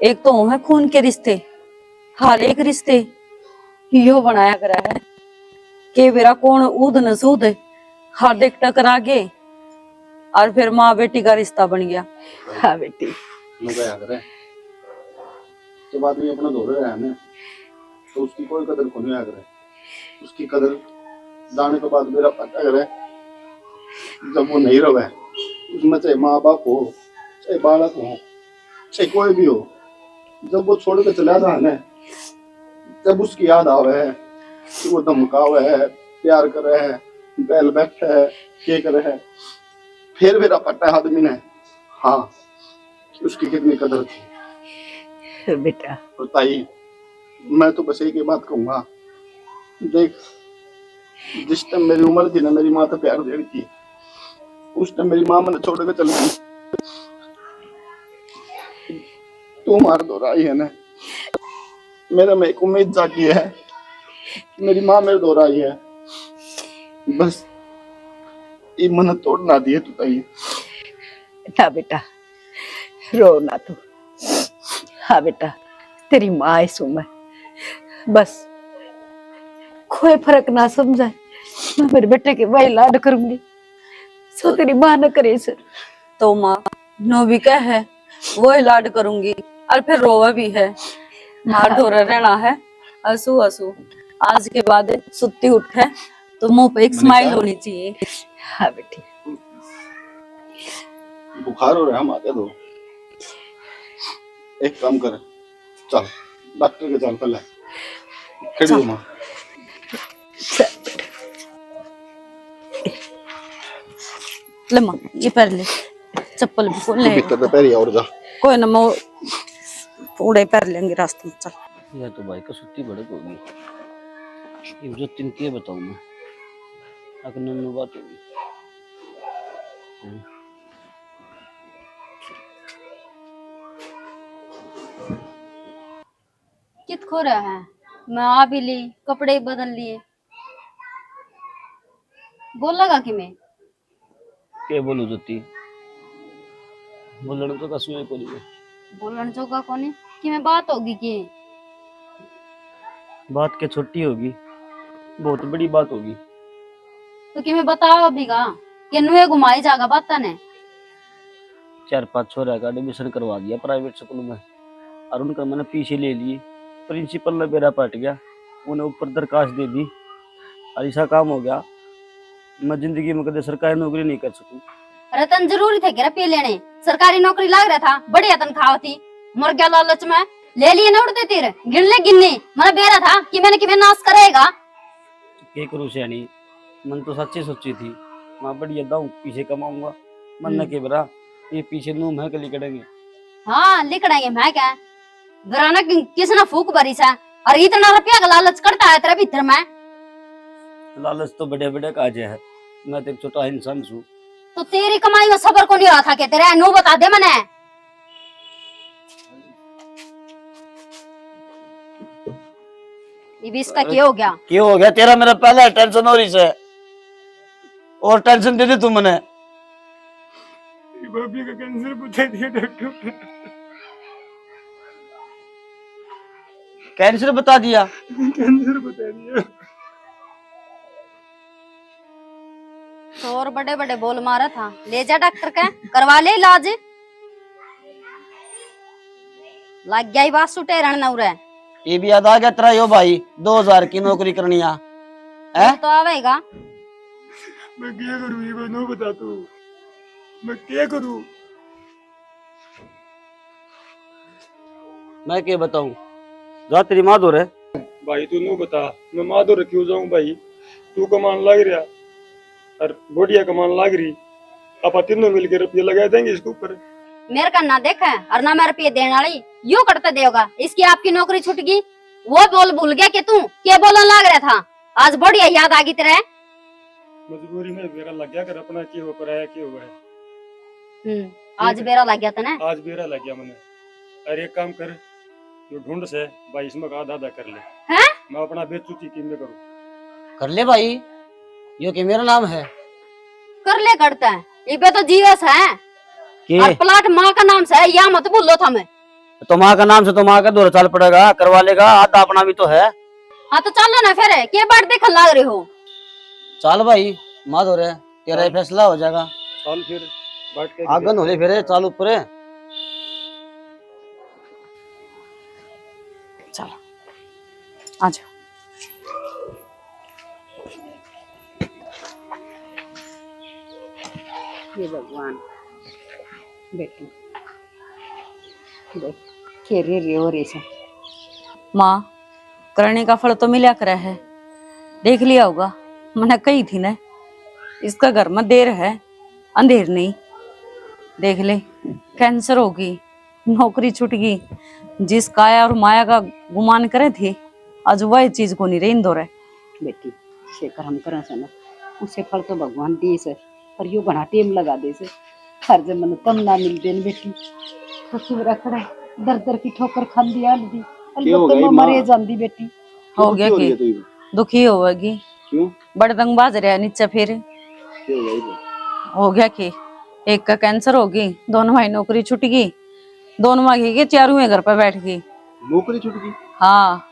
एक तो है खून के रिश्ते, हर एक रिश्ते यो बनाया करा है के बेरा कौन ऊद न सूद हर देख टकरा गे, और फिर माँ बेटी का रिश्ता बन गया। हाँ बेटी क्या करे, जब आदमी अपना धो रहा है ना तो उसकी कोई कदर को नहीं करे। उसकी कदर जाने के बाद मेरा पता करे जब वो नहीं रहे, उसमें चाहे माँ बाप हो, चाहे बालक हो, चाहे कोई भी हो, जब वो छोड़ के चला जाए ना, जब उसकी याद आवे है कि वो धमकावे है, प्यार करे है, बैल बैठे है, के करे है, फिर मेरा पता है आदमी ने हाँ कि उसकी कितनी कदर थी। बेटा और ताई मैं तो बस एक ही बात कहूंगा, देख जिस टाइम मेरी उम्र थी ना, मेरी माँ तो प्यार दे रही थी, उस टाइम मेरी माँ मैंने छोड़ के चल गई। तू मार दो रही है ना, मेरा में एक उम्मीद जागी है, मेरी माँ मेरे दो रही है, बस ये मन तोड़ ना दिए तू ताई। ना बेटा रो ना तू। हाँ बेटा तेरी माँ है सु मैं, बस कोई फर्क ना समझाए, मैं मेरे बेटे के वही लाड करूंगी सो तेरी माँ न करे सर। तो माँ नो भी क्या है वो ही लाड करूंगी, और फिर रोवा भी है, मार ढोरा रहना है, हंसू हंसू। आज के बाद सुत्ती उठ है तो मुंह पे एक स्माइल होनी चाहिए। हाँ बेटी बुखार हो रहा है माथे तो एक काम कर, चल डॉक्टर के चल पहले खड़ी हो माँ। ले माँ ये पैर ले, चप्पल भी खोल ले, भीतर तो पैर और जा। कोई ना मैं पूरे पैर लेंगे रास्ते में। चल यह तो भाई का सुत्ती बड़क होगी, ये जो तीन के बताऊं मैं, अगर नन्नू बात होगी। कित खो रहा है, मैं आ भी ली, कपड़े बदल लिए, बोल लगा कि मैं के बोलू जोती बोलने तो कसुए को लिए बोलन जोगा कोने कि मैं बात होगी कि बात के छोटी होगी, बहुत बड़ी बात होगी। तो कि मैं बताओ अभी का कि नुए घुमाई जागा बात ने 4-5 छोरा का एडमिशन करवा दिया प्राइवेट स्कूल में, और उनका मैंने पीछे ले लिए। प्रिंसिपल ने बेरा पट गया, उन्हें ऊपर दरखास्त दे दी, और ऐसा काम हो गया मैं जिंदगी में कभी सरकारी नौकरी नहीं कर सकूं। रतन जरूरी थे क्या पी लेने, सरकारी नौकरी लाग रहा था, बढ़िया तनख्वाह थी, मर गया लालच में, ले लिए ना उड़ते तीर, गिन ले गिनने, मैंने बेरा था कि मैंने कि मैं नाश करेगा। के करूँ सैनी, मन तो सच्ची सोची थी मैं बढ़िया दाऊं पीछे कमाऊंगा, मन न के बरा ये पीछे नू मैं कली करेंगे। हाँ लिखड़ेंगे मैं क्या घराना किसने फूक भरी सा, और इतना रुपया का लालच करता है तेरे भीतर में। लालच तो बड़े बड़े काजे है, मैं तो एक छोटा इंसान छू, तो तेरी कमाई में सबर को नहीं रहा था क्या तेरा? नो बता दे मने। ये भी इसका क्या हो गया? क्यों हो गया? तेरा मेरा पहला टेंशन हो रही से, और टेंशन दे दी तू मने। भाभी का कैंसर बता दिया डॉक्टर ने। कैंसर बता दिया? कैंसर बता दिया। तो और बड़े बड़े बोल मारा था, ले जा डॉक्टर के करवा ले इलाज। लग गया ही बात सुटे रण नौरे। ये भी याद आ गया तेरा यो भाई 2000 की नौकरी करनी है? तो आवेगा। मैं क्या करूं? ये बात नो बता तू, मैं क्या करूं? मैं क्या बताऊं? जा तेरी माँ दो रे। भाई तू नो बता, मैं माधुर क्यों जाऊं भाई? तू कमान लग रहा और बढ़िया कमान लग रही, आप तीनों मिलकर रुपये लगा देंगे इसके ऊपर। मेरे का ना देखे और ना मेरे रुपये देने वाली यू करते देगा। इसकी आपकी नौकरी छूट गई, वो बोल भूल गया कि तू क्या बोलने लग रहा था। आज बढ़िया याद आ गई तेरे। मजबूरी में बेरा लग गया कर अपना क्या हो पर है क्या हुआ है। आज बेरा लग गया था ना। आज बेरा लग गया मैंने। अरे एक काम कर, जो ढूंढ से भाई इसमें आधा आधा कर ले। हैं? मैं अपना बेचूची कीम में करूँ। कर ले भाई, यो कि मेरा नाम है। कर ले करते हैं, ये पे तो जीवस है और प्लाट माँ का नाम से है, या मत बोलो था मैं। तो माँ का नाम से तो माँ का 2 साल पड़ेगा, करवा लेगा, आधा अपना भी तो है। हाँ तो चलो ना फिर, क्या बात देखने लग रहे हो? चल भाई माँ दो रे, तेरा ही फैसला हो जाएगा। चल फिर बैठ के आगन हो रही फिर चाल ऊपर। चलो आ जाओ। ये भगवान बेटी देख खेरे रे हो रे से। माँ करने का फल तो मिला करे है, देख लिया होगा। मैंने कही थी ना इसका घर में देर है अंधेर नहीं। देख ले कैंसर होगी, नौकरी छूट गई, जिस काया और माया का गुमान करे थे आज वह चीज को नहीं रही इंदौर है। बेटी शेखर हम करा से ना उसे फल तो भगवान दी से, पर यू बना टेम लगा दे से हर जमन तम ना मिल देन बेटी। तो शिवरा खड़ा दर दर की ठोकर खान दिया दी अलबत्ते में मरे जांदी बेटी। हो गया कि दुखी होगी? क्यों? बड़े दंग बाज रहे नीचे फिर हो गया कि एक का कैंसर होगी, दोनों भाई नौकरी छूट गई, दोनों माँ के चारों घर पे बैठ गई। नौकरी छूट गई? हाँ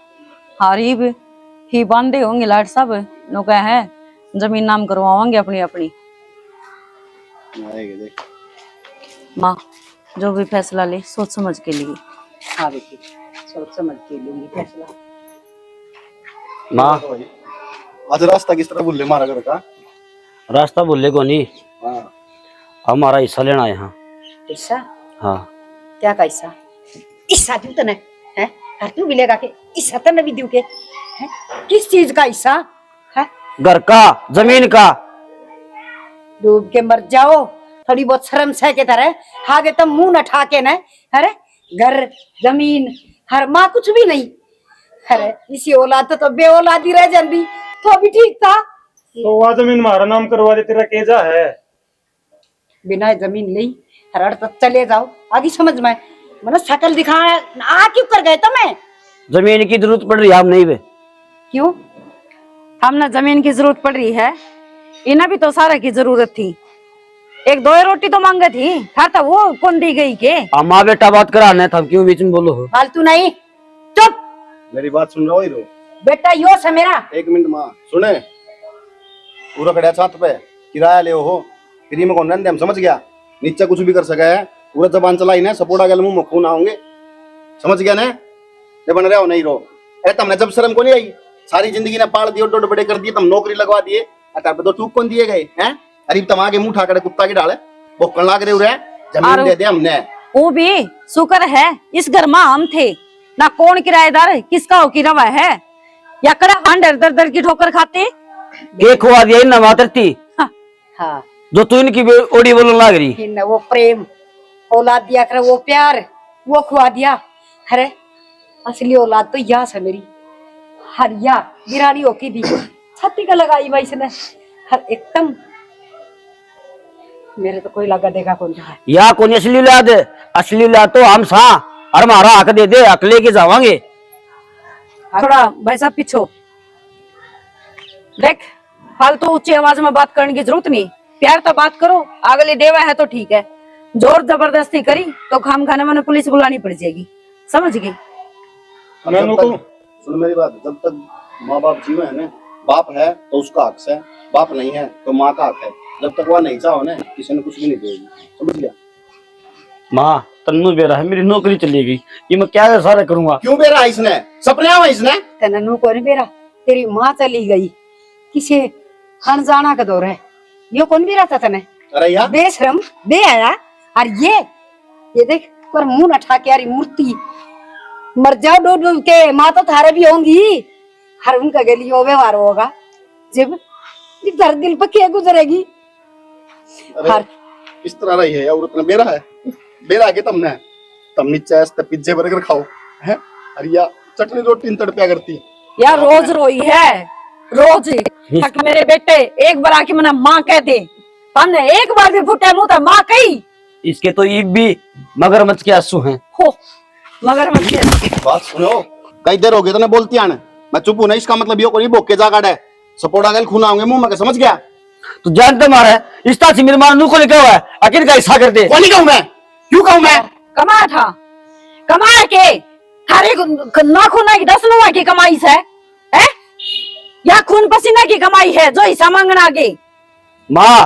हारीब ही बांधे होंगे लाट सब नो कह है जमीन नाम करवाओगे अपनी अपनी। आएगा देख माँ जो भी फैसला ले सोच समझ के लिए। हाँ बेटी सोच समझ के लेंगे फैसला। माँ आज रास्ता किस तरह भूले मारा घर का? रास्ता भूले को नहीं, हाँ हमारा हिस्सा लेना यहाँ। हिस्सा? हाँ क्या का हिस्सा? हिस्सा दूं तने हैं? घर तू मिलेगा के हिस्सा तने भी दूं के हैं? किस चीज का हिस्सा है? घर का, जमीन का। डूब के मर जाओ, थोड़ी बहुत शर्म सह के तरह आगे तो मुंह न ठाके न। अरे घर जमीन हर माँ कुछ भी नहीं। अरे इसी औलाद तो बे औलादी रह जाती तो अभी ठीक था। तो वह जमीन हमारा नाम करवा दे, तेरा केजा है। बिना जमीन ली हर तक चले जाओ आगे समझ में मैंने शकल दिखाया आ क्यों कर गए तुम्हें? जमीन की जरूरत पड़ रही है, हम नहीं वे। क्यों? हमने जमीन की जरूरत पड़ रही है, इन्हें भी तो सारा की जरूरत थी। एक दो रोटी तो मांगे थी, था तो वो कौन दी गई के? माँ बेटा बात कराने था, क्यों बीच में बोलो हो? फालतू नहीं, चुप। मेरी बात सुन रहा हो हीरो? बेटा यो से मेरा 1 मिनट माँ सुने। पूरा खड़ा छत पे किराया ले हो, फ्री में कौन रहते हम, समझ गया? नीचे कुछ भी कर सका है, पूरा जबान चलाई ना सपोर्टा गल मुंह खून आऊंगे, समझ गया ना? जब बन रहे हो नहीं रो। अरे तुमने जब शर्म को नहीं आई, सारी जिंदगी ने पाल दिए, डोड बड़े कर दिए, तुम नौकरी लगवा दिए, तो चूक कौन दिए गए हैं? अरे तुम आगे मुंह ठाकर कुत्ता की डाले भोकन लाग रहे हो। जमीन दे दे हमने। वो भी शुक्र है इस घर में हम थे ना, कौन किराएदार किसका हो किरावा है, या कड़ा हांडर दर दर की ठोकर खाते के खुआ दिया इन मातरती। हाँ जो तू इनकी ओडी बोलने लग रही। इन वो प्रेम औलाद दिया कर, वो प्यार वो खुआ दिया। अरे असली औलाद तो यहाँ से मेरी हरिया बिरानी होकी दी, छत्ती का लगाई भाई इसने हर एकदम मेरे तो कोई लगा देखा कौन है। या कौन असली औलाद है? असली औलाद तो हम सा और हमारा हक दे दे, हक लेके जावांगे। थोड़ा भाई साहब पीछो देख, फालतू ऊंची आवाज में बात करने की जरूरत नहीं, प्यार तो बात करो, अगले देवा है तो ठीक है, जोर जबरदस्ती करी तो खाम खाने में पुलिस बुलानी पड़ जाएगी, समझ गई? सुन मेरी बात, जब तक माँ बाप जीवे है ना, बाप है तो उसका हक है, बाप नहीं है तो माँ का हक है। जब तक वह नहीं चाहो ना, किसी ने कुछ भी नहीं देगी, समझ गया? माँ तन्नू बेरा है, मेरी नौकरी चली गई, ये मैं क्या सारा करूंगा? क्यों बेरा है इसने? सपने आवा इसने? तनू कौन बेरा? तेरी माँ चली गई, किसे अनजाना का दौर है, यो कौन बेरा था तने? अरे यार बेशरम बे आया। और ये देख पर मुंह न ठा के यारी मूर्ति मर जाओ डूब डूब के, माँ तो थारे भी होंगी, हर उनका गली हो व्यवहार होगा, जब दर दिल पर क्या गुजरेगी? अरे इस तरह रही है औरत ने, बेरा है, बेरा के तुम नीचे पिज्जे बर्गर खाओ है, अरे या चटनी रोटी तड़पिया करती यार रोज रोई है, रोज तक मेरे बेटे एक बार आके मना माँ कहते, हमने एक बार भी फुटे मुंह तो माँ कही। इसके तो ईब भी मगरमच्छ के आंसू हैं। हो मगरमच्छ के बात सुनो, कई देर हो गई तो बोलती आने, मैं चुप हूं ना, इसका मतलब यो कोई भोग के जा काटे सपोर्ट आगे खून आऊंगे मुंह में, समझ गया? तो जानते मारे इस तरह से मेरे मान को लिखा हुआ है, आखिर का हिस्सा कर दे। कौन कहूं मैं? क्यों कहूं मैं? कमाया था, कमाया के थारे नाखून की 10 नुआ की कमाई से है या खून पसीना की कमाई है जो हिस्सा मांगना के? माँ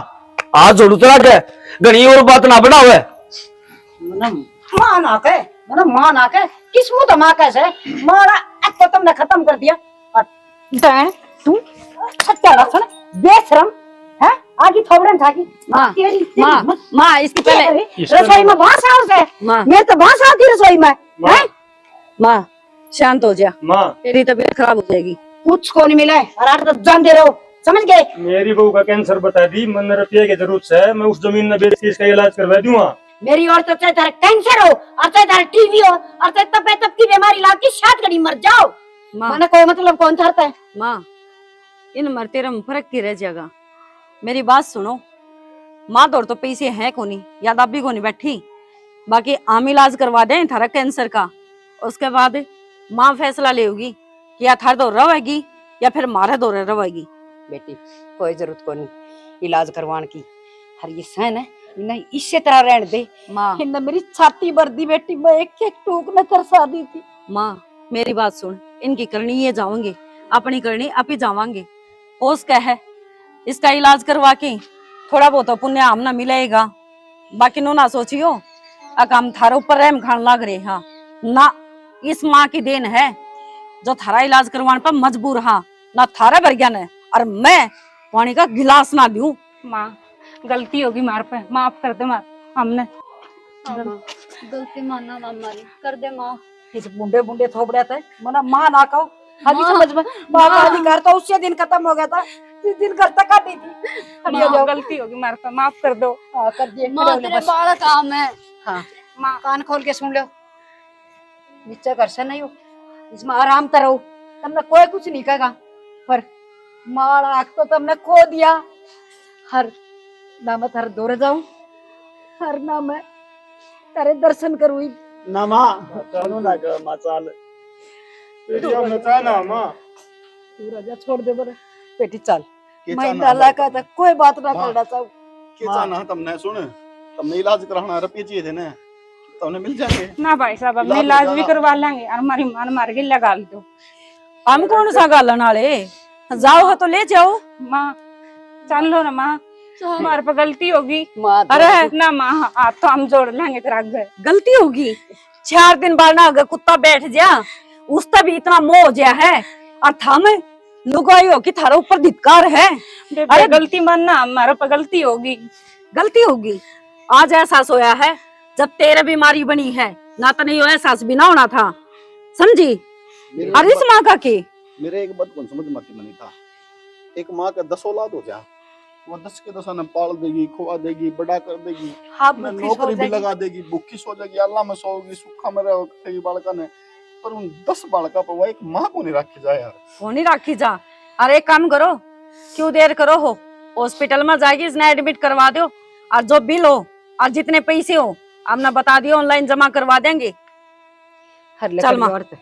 आज जोड़ू तरा के घनी और बात ना बना हुआ है। माँ ना के माँ ना के किस मुंह तो माँ कैसे मारा अब तो तुमने खत्म कर दिया। और तू सत्या लक्षण बेशरम है, आगे थोबड़न था की माँ इसके पहले रसोई में बांस हाउस है, माँ मैं तो बांस आती रसोई में है। माँ शांत हो जा, माँ तेरी तबीयत खराब हो जाएगी। कुछ को नहीं मिला है और आप तो जान दे रहे हो, समझ गए? मेरी बहू का कैंसर बता दी, मन रुपये की जरूरत है, मैं उस जमीन में बेच के इसका इलाज करवा दूंगा। मेरी और तो चाहे तारा कैंसर हो और चाहे तारा टीवी हो और चाहे तप की बीमारी लाग की शाद करी मर जाओ, माने कोई मतलब कौन चाहता है? माँ इन मरते रम फर्क की रह जाएगा, मेरी बात सुनो, माँ दौड़ तो पैसे हैं कोनी या दाबी कोनी बैठी, बाकी आम इलाज करवा दें थारा कैंसर का, उसके बाद माँ फैसला लेगी कि या थार दौड़ रहेगी या फिर मारे दौड़ रहेगी। बेटी कोई जरूरत को नहीं इलाज करवाने की, हर ये सहन है इन्हें इसी तरह रहने दे। माँ इन्हें मेरी छाती भर दी बेटी, मैं एक एक टूक में तरसा दी थी। माँ मेरी बात सुन, इनकी करनी ये जाओगे, अपनी करनी आप ही जावांगे, होश क्या है इसका इलाज करवा के थोड़ा बहुत पुण्य हमना मिलेगा, बाकी नो ना सोचियो काम थारा ऊपर रहम खान लाग रहे हाँ ना, इस माँ की देन है जो थारा इलाज करवाने पर मजबूर हाँ, ना थारा भर गया ने और मैं पानी का गिलास ना दूं। माँ गलती होगी मार पे, माफ कर दे माँ, हमने गलती मानना ना हमारी, कर दे माँ। इस बुंडे बुंडे थोपड़े थे मना माँ ना कहो, अभी समझ में बाप का अधिकार तो उसी दिन खत्म हो गया था जिस दिन घर तक आती थी। खड़ी हो जाओ, गलती होगी मार पे, माफ कर दो। हाँ कर दिए, माँ तेरे बाल काम है। हाँ माँ कान खोल के सुन लो, नीचे घर से नहीं हो, इसमें आराम तो रहो, तुमने कोई कुछ नहीं कहेगा, पर मार आँख तो तुमने खो दिया। हर ना मैं थारे दौरे जाऊं, हर ना मैं तेरे दर्शन करूँ। ना माँ चलो ना कर माँ चाल, तेरी हम नचा ना माँ, तू राजा छोड़ दे बरे बेटी, चल के मैं चाहना डाला का था कोई बात ना माँ। करना चाहूँ। के चाहना तुमने? सुन, तुमने इलाज कराना रुपये चाहिए थे ना, तुमने मिल जाएंगे ना भाई साहब, अब इलाज इलाज हो भी जाना। करवा लेंगे और हमारी मान मार के लगा दो। हम कौन सा गालन वाले, जाओ हो तो ले जाओ। माँ चल लो ना माँ, हमारे पे गलती होगी। माँ अरे ना माँ आप तो हम जोड़ लेंगे तेरा घर। गलती होगी, 4 दिन बाद ना अगर कुत्ता बैठ जा उसका भी इतना मोह हो गया है और था में लुगाई हो कि थारा ऊपर धिक्कार है। अरे गलती मानना, हमारे पे गलती होगी। गलती होगी, आज एहसास होया है, जब तेरे बीमारी बनी है ना तो नहीं हो एहसास भी ना होना था, समझी? और इस माँ का की मेरे एक बात कौन समझ में आती मनी था, एक माँ का 10 औलाद हो जा, वो 10 के 10 ने पाल देगी, खुआ देगी, बड़ा कर देगी, हाँ नौकरी भी लगा देगी, भूखी सो जाएगी, अल्लाह में सोगी, सुखा में रखेगी बालका ने, पर उन 10 बालका पर वो एक माँ को नहीं रखी जाए यार। वो नहीं राखी जा। अरे एक काम करो, क्यों देर करो हो, हॉस्पिटल में जाएगी इसने एडमिट करवा दो और जो बिल हो और जितने पैसे हो आपने बता दियो, ऑनलाइन जमा करवा देंगे। हर ले चल कर माँ। जोड़ दे।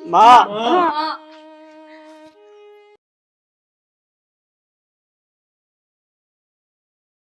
माँ